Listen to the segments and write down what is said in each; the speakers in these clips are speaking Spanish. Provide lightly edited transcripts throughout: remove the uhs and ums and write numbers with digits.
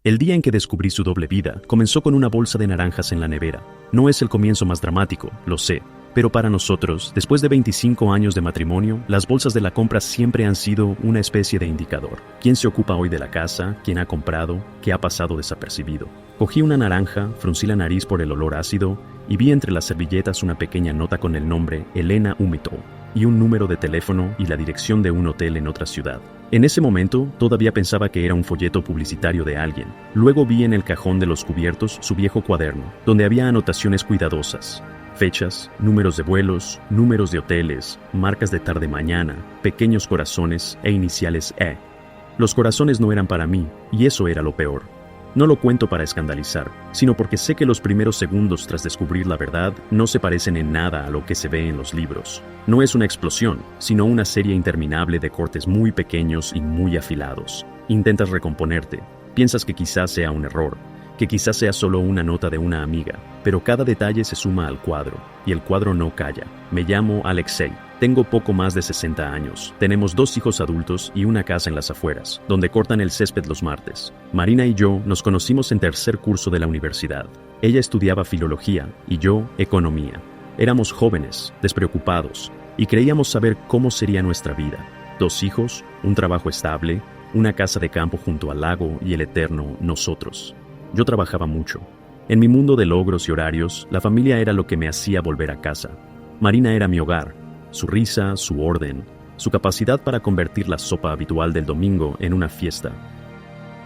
El día en que descubrí su doble vida comenzó con una bolsa de naranjas en la nevera. No es el comienzo más dramático, lo sé, pero para nosotros, después de 25 años de matrimonio, las bolsas de la compra siempre han sido una especie de indicador. ¿Quién se ocupa hoy de la casa? ¿Quién ha comprado? ¿Qué ha pasado desapercibido? Cogí una naranja, fruncí la nariz por el olor ácido y vi entre las servilletas una pequeña nota con el nombre Elena Umito y un número de teléfono y la dirección de un hotel en otra ciudad. En ese momento, todavía pensaba que era un folleto publicitario de alguien. Luego vi en el cajón de los cubiertos su viejo cuaderno, donde había anotaciones cuidadosas. Fechas, números de vuelos, números de hoteles, marcas de tarde-mañana, pequeños corazones e iniciales E. Los corazones no eran para mí, y eso era lo peor. No lo cuento para escandalizar, sino porque sé que los primeros segundos tras descubrir la verdad no se parecen en nada a lo que se ve en los libros. No es una explosión, sino una serie interminable de cortes muy pequeños y muy afilados. Intentas recomponerte, piensas que quizás sea un error, que quizás sea solo una nota de una amiga, pero cada detalle se suma al cuadro, y el cuadro no calla. Me llamo Alexei, tengo poco más de 60 años, tenemos 2 hijos adultos y una casa en las afueras, donde cortan el césped los martes. Marina y yo nos conocimos en tercer curso de la universidad. Ella estudiaba filología y yo economía. Éramos jóvenes, despreocupados, y creíamos saber cómo sería nuestra vida. 2 hijos, un trabajo estable, una casa de campo junto al lago y el eterno nosotros. Yo trabajaba mucho. En mi mundo de logros y horarios, la familia era lo que me hacía volver a casa. Marina era mi hogar, su risa, su orden, su capacidad para convertir la sopa habitual del domingo en una fiesta.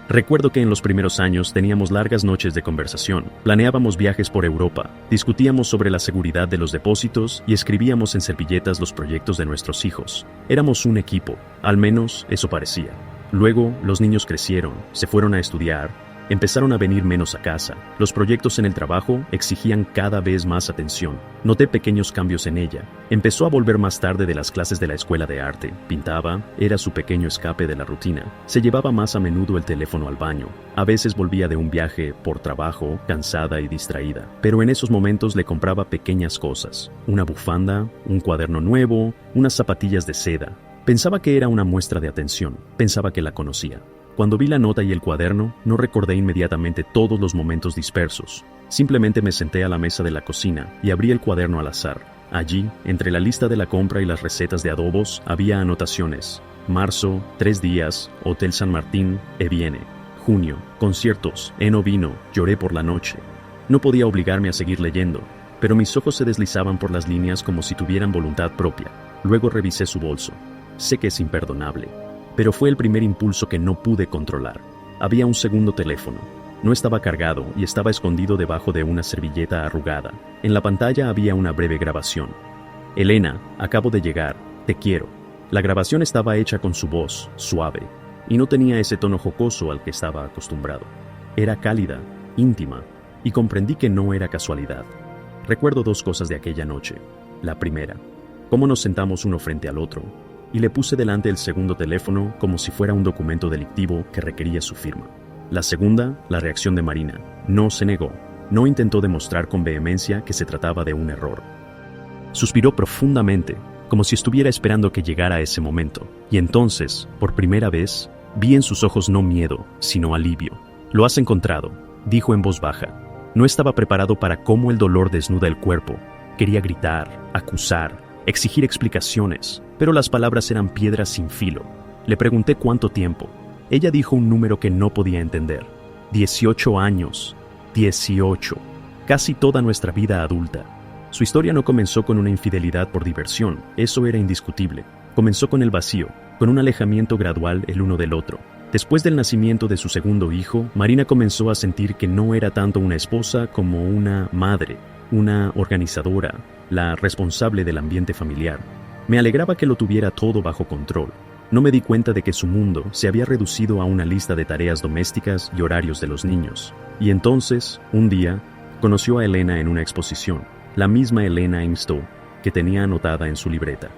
Recuerdo que en los primeros años teníamos largas noches de conversación, planeábamos viajes por Europa, discutíamos sobre la seguridad de los depósitos y escribíamos en servilletas los proyectos de nuestros hijos. Éramos un equipo, al menos eso parecía. Luego, los niños crecieron, se fueron a estudiar, empezaron a venir menos a casa. Los proyectos en el trabajo exigían cada vez más atención. Noté pequeños cambios en ella. Empezó a volver más tarde de las clases de la escuela de arte. Pintaba, era su pequeño escape de la rutina. Se llevaba más a menudo el teléfono al baño. A veces volvía de un viaje por trabajo, cansada y distraída. Pero en esos momentos le compraba pequeñas cosas. Una bufanda, un cuaderno nuevo, unas zapatillas de seda. Pensaba que era una muestra de atención. Pensaba que la conocía. Cuando vi la nota y el cuaderno, no recordé inmediatamente todos los momentos dispersos. Simplemente me senté a la mesa de la cocina y abrí el cuaderno al azar. Allí, entre la lista de la compra y las recetas de adobos, había anotaciones. Marzo, 3 días, Hotel San Martín, viene. Junio, conciertos, no vino, lloré por la noche. No podía obligarme a seguir leyendo, pero mis ojos se deslizaban por las líneas como si tuvieran voluntad propia. Luego revisé su bolso. Sé que es imperdonable, pero fue el primer impulso que no pude controlar. Había un segundo teléfono. No estaba cargado y estaba escondido debajo de una servilleta arrugada. En la pantalla había una breve grabación. Elena, acabo de llegar, te quiero. La grabación estaba hecha con su voz, suave, y no tenía ese tono jocoso al que estaba acostumbrado. Era cálida, íntima, y comprendí que no era casualidad. Recuerdo 2 cosas de aquella noche. La primera, cómo nos sentamos uno frente al otro, y le puse delante el segundo teléfono como si fuera un documento delictivo que requería su firma. La segunda, la reacción de Marina. No se negó, no intentó demostrar con vehemencia que se trataba de un error. Suspiró profundamente, como si estuviera esperando que llegara ese momento, y entonces, por primera vez, vi en sus ojos no miedo, sino alivio. Lo has encontrado, dijo en voz baja. No estaba preparado para cómo el dolor desnuda el cuerpo. Quería gritar, acusar, exigir explicaciones, pero las palabras eran piedras sin filo. Le pregunté cuánto tiempo. Ella dijo un número que no podía entender. 18 años. 18. Casi toda nuestra vida adulta. Su historia no comenzó con una infidelidad por diversión, eso era indiscutible. Comenzó con el vacío, con un alejamiento gradual el uno del otro. Después del nacimiento de su segundo hijo, Marina comenzó a sentir que no era tanto una esposa como una madre, una organizadora, la responsable del ambiente familiar. Me alegraba que lo tuviera todo bajo control. No me di cuenta de que su mundo se había reducido a una lista de tareas domésticas y horarios de los niños. Y entonces, un día, conoció a Elena en una exposición, la misma Elena Imstow que tenía anotada en su libreta.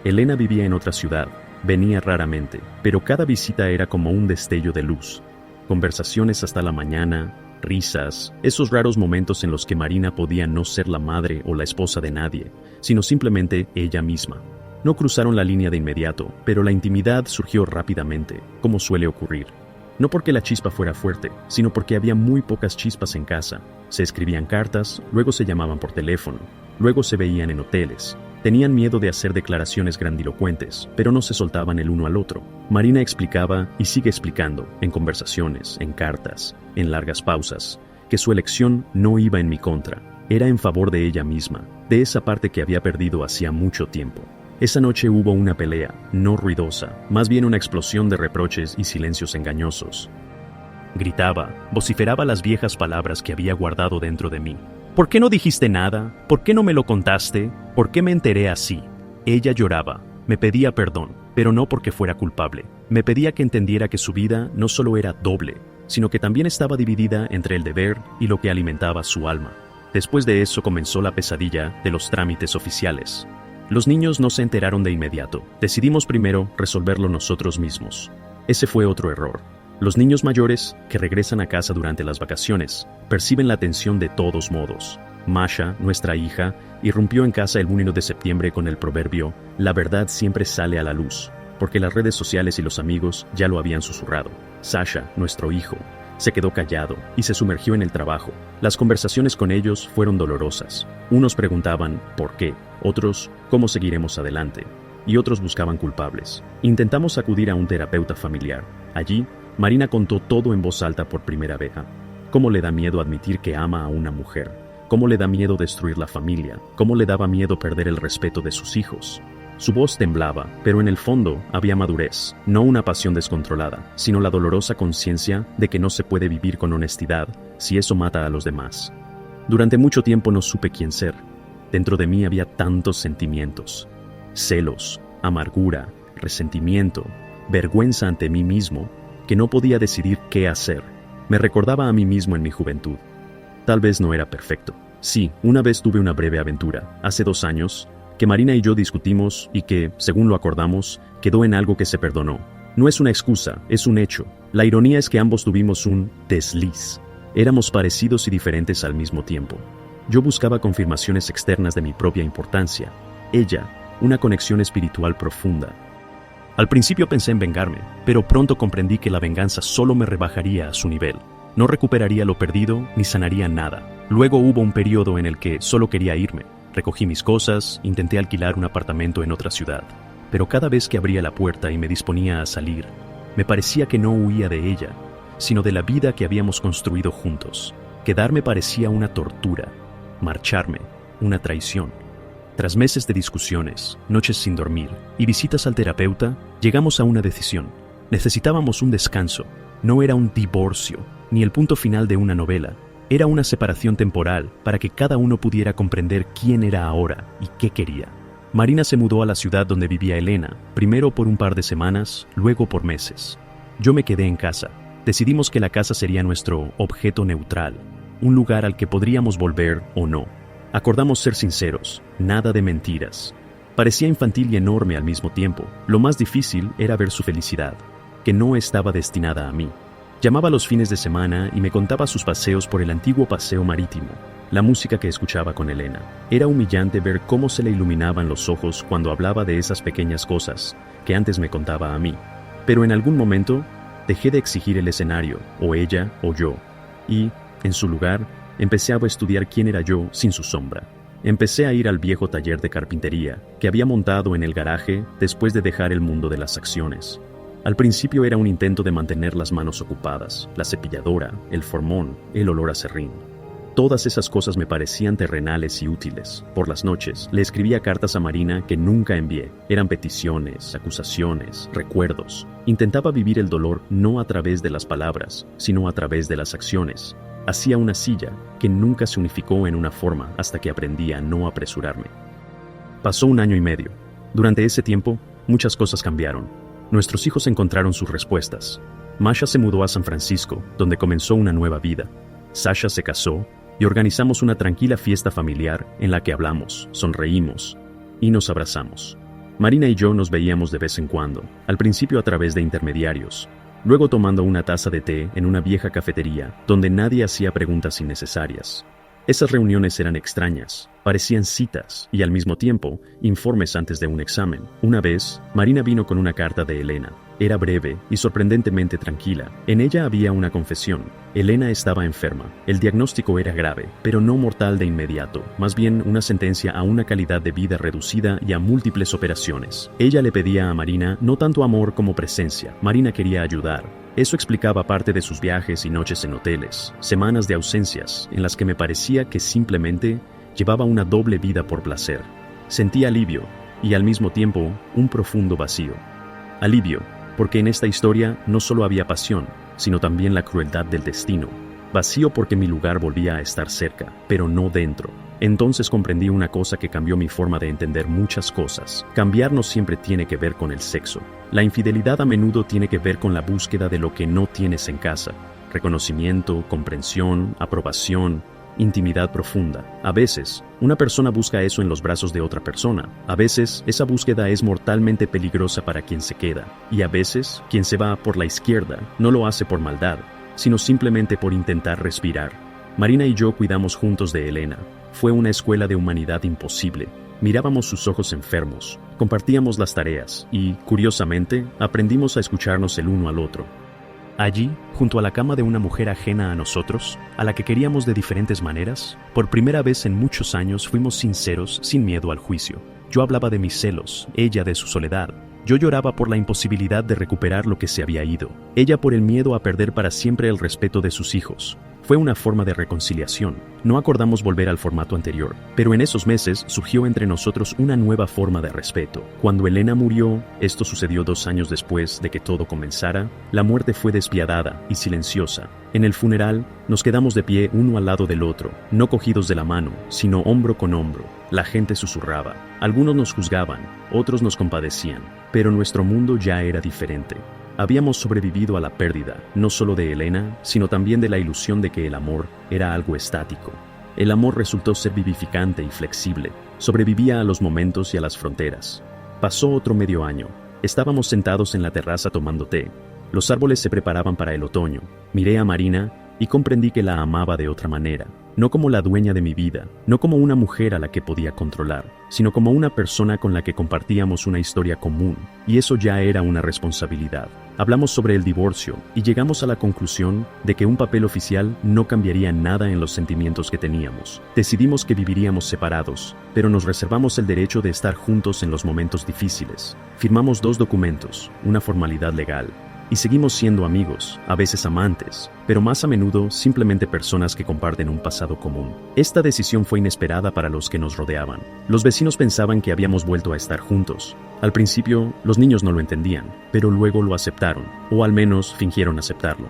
Elena vivía en otra ciudad, venía raramente, pero cada visita era como un destello de luz. Conversaciones hasta la mañana, risas, esos raros momentos en los que Marina podía no ser la madre o la esposa de nadie, sino simplemente ella misma. No cruzaron la línea de inmediato, pero la intimidad surgió rápidamente, como suele ocurrir. No porque la chispa fuera fuerte, sino porque había muy pocas chispas en casa. Se escribían cartas, luego se llamaban por teléfono, luego se veían en hoteles. Tenían miedo de hacer declaraciones grandilocuentes, pero no se soltaban el uno al otro. Marina explicaba y sigue explicando, en conversaciones, en cartas, en largas pausas, que su elección no iba en mi contra, era en favor de ella misma, de esa parte que había perdido hacía mucho tiempo. Esa noche hubo una pelea, no ruidosa, más bien una explosión de reproches y silencios engañosos. Gritaba, vociferaba las viejas palabras que había guardado dentro de mí. ¿Por qué no dijiste nada? ¿Por qué no me lo contaste? ¿Por qué me enteré así? Ella lloraba, me pedía perdón, pero no porque fuera culpable. Me pedía que entendiera que su vida no solo era doble, sino que también estaba dividida entre el deber y lo que alimentaba su alma. Después de eso comenzó la pesadilla de los trámites oficiales. Los niños no se enteraron de inmediato. Decidimos primero resolverlo nosotros mismos. Ese fue otro error. Los niños mayores, que regresan a casa durante las vacaciones, perciben la tensión de todos modos. Masha, nuestra hija, irrumpió en casa el 1 de septiembre con el proverbio «La verdad siempre sale a la luz», porque las redes sociales y los amigos ya lo habían susurrado. Sasha, nuestro hijo, se quedó callado y se sumergió en el trabajo. Las conversaciones con ellos fueron dolorosas. Unos preguntaban ¿por qué?, otros ¿cómo seguiremos adelante?, y otros buscaban culpables. Intentamos acudir a un terapeuta familiar. Allí, Marina contó todo en voz alta por primera vez. Cómo le da miedo admitir que ama a una mujer, cómo le da miedo destruir la familia, cómo le daba miedo perder el respeto de sus hijos. Su voz temblaba, pero en el fondo había madurez, no una pasión descontrolada, sino la dolorosa conciencia de que no se puede vivir con honestidad si eso mata a los demás. Durante mucho tiempo no supe quién ser. Dentro de mí había tantos sentimientos: celos, amargura, resentimiento, vergüenza ante mí mismo, que no podía decidir qué hacer. Me recordaba a mí mismo en mi juventud. Tal vez no era perfecto. Sí, una vez tuve una breve aventura, hace 2 años, que Marina y yo discutimos y que, según lo acordamos, quedó en algo que se perdonó. No es una excusa, es un hecho. La ironía es que ambos tuvimos un desliz. Éramos parecidos y diferentes al mismo tiempo. Yo buscaba confirmaciones externas de mi propia importancia. Ella, una conexión espiritual profunda. Al principio pensé en vengarme, pero pronto comprendí que la venganza solo me rebajaría a su nivel. No recuperaría lo perdido ni sanaría nada. Luego hubo un periodo en el que solo quería irme. Recogí mis cosas, intenté alquilar un apartamento en otra ciudad. Pero cada vez que abría la puerta y me disponía a salir, me parecía que no huía de ella, sino de la vida que habíamos construido juntos. Quedarme parecía una tortura. Marcharme, una traición. Tras meses de discusiones, noches sin dormir y visitas al terapeuta, llegamos a una decisión. Necesitábamos un descanso. No era un divorcio, ni el punto final de una novela. Era una separación temporal para que cada uno pudiera comprender quién era ahora y qué quería. Marina se mudó a la ciudad donde vivía Elena, primero por un par de semanas, luego por meses. Yo me quedé en casa. Decidimos que la casa sería nuestro objeto neutral, un lugar al que podríamos volver o no. Acordamos ser sinceros, nada de mentiras. Parecía infantil y enorme al mismo tiempo. Lo más difícil era ver su felicidad, que no estaba destinada a mí. Llamaba los fines de semana y me contaba sus paseos por el antiguo paseo marítimo, la música que escuchaba con Elena. Era humillante ver cómo se le iluminaban los ojos cuando hablaba de esas pequeñas cosas que antes me contaba a mí. Pero en algún momento dejé de exigir el escenario, o ella o yo, y, en su lugar, empecé a estudiar quién era yo sin su sombra. Empecé a ir al viejo taller de carpintería que había montado en el garaje después de dejar el mundo de las acciones. Al principio era un intento de mantener las manos ocupadas, la cepilladora, el formón, el olor a serrín. Todas esas cosas me parecían terrenales y útiles. Por las noches le escribía cartas a Marina que nunca envié. Eran peticiones, acusaciones, recuerdos. Intentaba vivir el dolor no a través de las palabras, sino a través de las acciones. Hacía una silla que nunca se unificó en una forma hasta que aprendí a no apresurarme. Pasó 1 año y medio. Durante ese tiempo, muchas cosas cambiaron. Nuestros hijos encontraron sus respuestas. Masha se mudó a San Francisco, donde comenzó una nueva vida. Sasha se casó y organizamos una tranquila fiesta familiar en la que hablamos, sonreímos y nos abrazamos. Marina y yo nos veíamos de vez en cuando, al principio a través de intermediarios, luego tomando una taza de té en una vieja cafetería donde nadie hacía preguntas innecesarias. Esas reuniones eran extrañas, parecían citas y al mismo tiempo informes antes de un examen. Una vez, Marina vino con una carta de Elena. Era breve y sorprendentemente tranquila. En ella había una confesión. Elena estaba enferma. El diagnóstico era grave, pero no mortal de inmediato, más bien una sentencia a una calidad de vida reducida y a múltiples operaciones. Ella le pedía a Marina no tanto amor como presencia. Marina quería ayudar. Eso explicaba parte de sus viajes y noches en hoteles, semanas de ausencias en las que me parecía que simplemente llevaba una doble vida por placer. Sentí alivio y al mismo tiempo un profundo vacío. Alivio, porque en esta historia no solo había pasión, sino también la crueldad del destino. Vacío porque mi lugar volvía a estar cerca, pero no dentro. Entonces comprendí una cosa que cambió mi forma de entender muchas cosas. Cambiar no siempre tiene que ver con el sexo. La infidelidad a menudo tiene que ver con la búsqueda de lo que no tienes en casa. Reconocimiento, comprensión, aprobación, intimidad profunda. A veces, una persona busca eso en los brazos de otra persona. A veces, esa búsqueda es mortalmente peligrosa para quien se queda. Y a veces, quien se va por la izquierda no lo hace por maldad, sino simplemente por intentar respirar. Marina y yo cuidamos juntos de Elena. Fue una escuela de humanidad imposible. Mirábamos sus ojos enfermos, compartíamos las tareas y, curiosamente, aprendimos a escucharnos el uno al otro. Allí, junto a la cama de una mujer ajena a nosotros, a la que queríamos de diferentes maneras, por primera vez en muchos años fuimos sinceros sin miedo al juicio. Yo hablaba de mis celos, ella de su soledad. Yo lloraba por la imposibilidad de recuperar lo que se había ido, ella por el miedo a perder para siempre el respeto de sus hijos. Fue una forma de reconciliación. No acordamos volver al formato anterior, pero en esos meses surgió entre nosotros una nueva forma de respeto. Cuando Elena murió, esto sucedió 2 años después de que todo comenzara, la muerte fue despiadada y silenciosa. En el funeral, nos quedamos de pie uno al lado del otro, no cogidos de la mano, sino hombro con hombro. La gente susurraba. Algunos nos juzgaban, otros nos compadecían, pero nuestro mundo ya era diferente. Habíamos sobrevivido a la pérdida, no solo de Elena, sino también de la ilusión de que el amor era algo estático. El amor resultó ser vivificante y flexible, sobrevivía a los momentos y a las fronteras. Pasó otro medio año. Estábamos sentados en la terraza tomando té. Los árboles se preparaban para el otoño. Miré a Marina y comprendí que la amaba de otra manera. No como la dueña de mi vida, no como una mujer a la que podía controlar, sino como una persona con la que compartíamos una historia común, y eso ya era una responsabilidad. Hablamos sobre el divorcio y llegamos a la conclusión de que un papel oficial no cambiaría nada en los sentimientos que teníamos. Decidimos que viviríamos separados, pero nos reservamos el derecho de estar juntos en los momentos difíciles. Firmamos 2 documentos, una formalidad legal. Y seguimos siendo amigos, a veces amantes, pero más a menudo simplemente personas que comparten un pasado común. Esta decisión fue inesperada para los que nos rodeaban. Los vecinos pensaban que habíamos vuelto a estar juntos. Al principio, los niños no lo entendían, pero luego lo aceptaron, o al menos fingieron aceptarlo.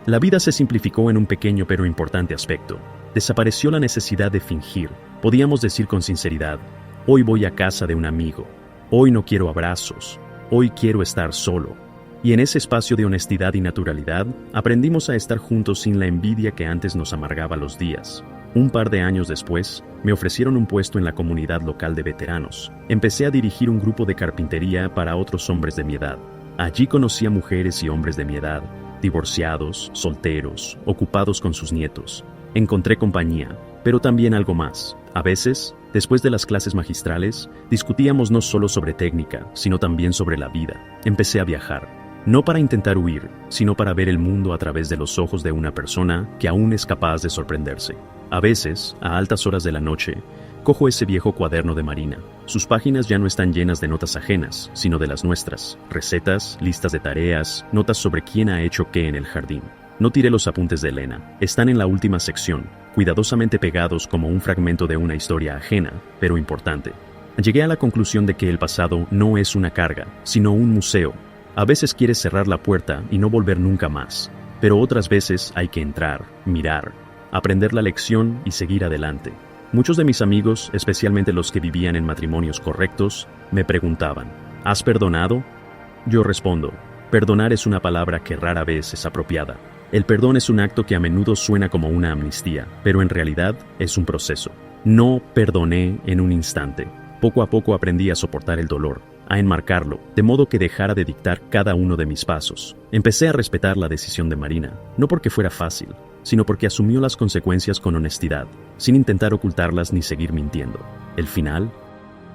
La vida se simplificó en un pequeño pero importante aspecto. Desapareció la necesidad de fingir. Podíamos decir con sinceridad, hoy voy a casa de un amigo, hoy no quiero abrazos, hoy quiero estar solo. Y en ese espacio de honestidad y naturalidad, aprendimos a estar juntos sin la envidia que antes nos amargaba los días. Un par de años después, me ofrecieron un puesto en la comunidad local de veteranos. Empecé a dirigir un grupo de carpintería para otros hombres de mi edad. Allí conocí a mujeres y hombres de mi edad, divorciados, solteros, ocupados con sus nietos. Encontré compañía, pero también algo más. A veces, después de las clases magistrales, discutíamos no solo sobre técnica, sino también sobre la vida. Empecé a viajar. No para intentar huir, sino para ver el mundo a través de los ojos de una persona que aún es capaz de sorprenderse. A veces, a altas horas de la noche, cojo ese viejo cuaderno de Marina. Sus páginas ya no están llenas de notas ajenas, sino de las nuestras. Recetas, listas de tareas, notas sobre quién ha hecho qué en el jardín. No tiré los apuntes de Elena. Están en la última sección, cuidadosamente pegados como un fragmento de una historia ajena, pero importante. Llegué a la conclusión de que el pasado no es una carga, sino un museo. A veces quieres cerrar la puerta y no volver nunca más, pero otras veces hay que entrar, mirar, aprender la lección y seguir adelante. Muchos de mis amigos, especialmente los que vivían en matrimonios correctos, me preguntaban, ¿has perdonado? Yo respondo, perdonar es una palabra que rara vez es apropiada. El perdón es un acto que a menudo suena como una amnistía, pero en realidad es un proceso. No perdoné en un instante. Poco a poco aprendí a soportar el dolor, a enmarcarlo, de modo que dejara de dictar cada uno de mis pasos. Empecé a respetar la decisión de Marina, no porque fuera fácil, sino porque asumió las consecuencias con honestidad, sin intentar ocultarlas ni seguir mintiendo. El final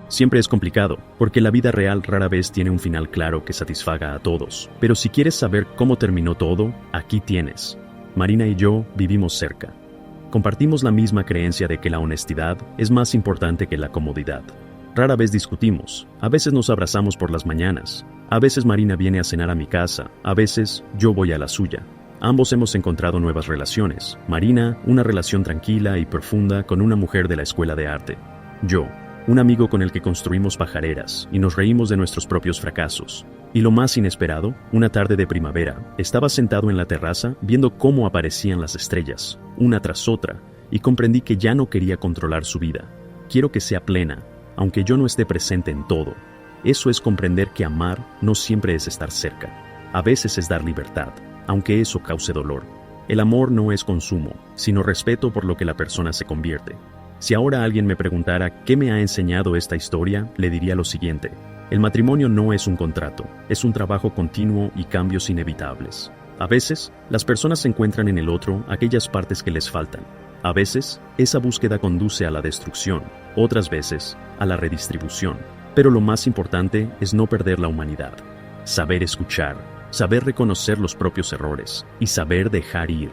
siempre es complicado, porque la vida real rara vez tiene un final claro que satisfaga a todos. Pero si quieres saber cómo terminó todo, aquí tienes. Marina y yo vivimos cerca. Compartimos la misma creencia de que la honestidad es más importante que la comodidad. Rara vez discutimos, a veces nos abrazamos por las mañanas, a veces Marina viene a cenar a mi casa, a veces yo voy a la suya. Ambos hemos encontrado nuevas relaciones. Marina, una relación tranquila y profunda con una mujer de la escuela de arte. Yo, un amigo con el que construimos pajareras y nos reímos de nuestros propios fracasos. Y lo más inesperado, una tarde de primavera, estaba sentado en la terraza viendo cómo aparecían las estrellas, una tras otra, y comprendí que ya no quería controlar su vida. Quiero que sea plena, aunque yo no esté presente en todo. Eso es comprender que amar no siempre es estar cerca. A veces es dar libertad, aunque eso cause dolor. El amor no es consumo, sino respeto por lo que la persona se convierte. Si ahora alguien me preguntara qué me ha enseñado esta historia, le diría lo siguiente: el matrimonio no es un contrato, es un trabajo continuo y cambios inevitables. A veces, las personas encuentran en el otro aquellas partes que les faltan. A veces, esa búsqueda conduce a la destrucción, otras veces, a la redistribución. Pero lo más importante es no perder la humanidad. Saber escuchar, saber reconocer los propios errores y saber dejar ir.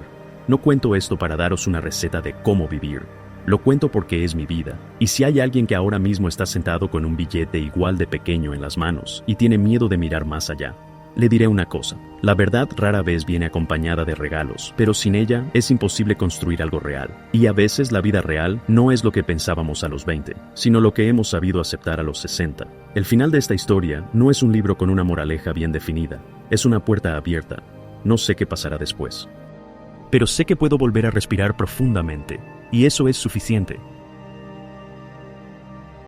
No cuento esto para daros una receta de cómo vivir. Lo cuento porque es mi vida, y si hay alguien que ahora mismo está sentado con un billete igual de pequeño en las manos y tiene miedo de mirar más allá, le diré una cosa: la verdad rara vez viene acompañada de regalos, pero sin ella es imposible construir algo real. Y a veces la vida real no es lo que pensábamos a los 20, sino lo que hemos sabido aceptar a los 60. El final de esta historia no es un libro con una moraleja bien definida, es una puerta abierta. No sé qué pasará después, pero sé que puedo volver a respirar profundamente. Y eso es suficiente.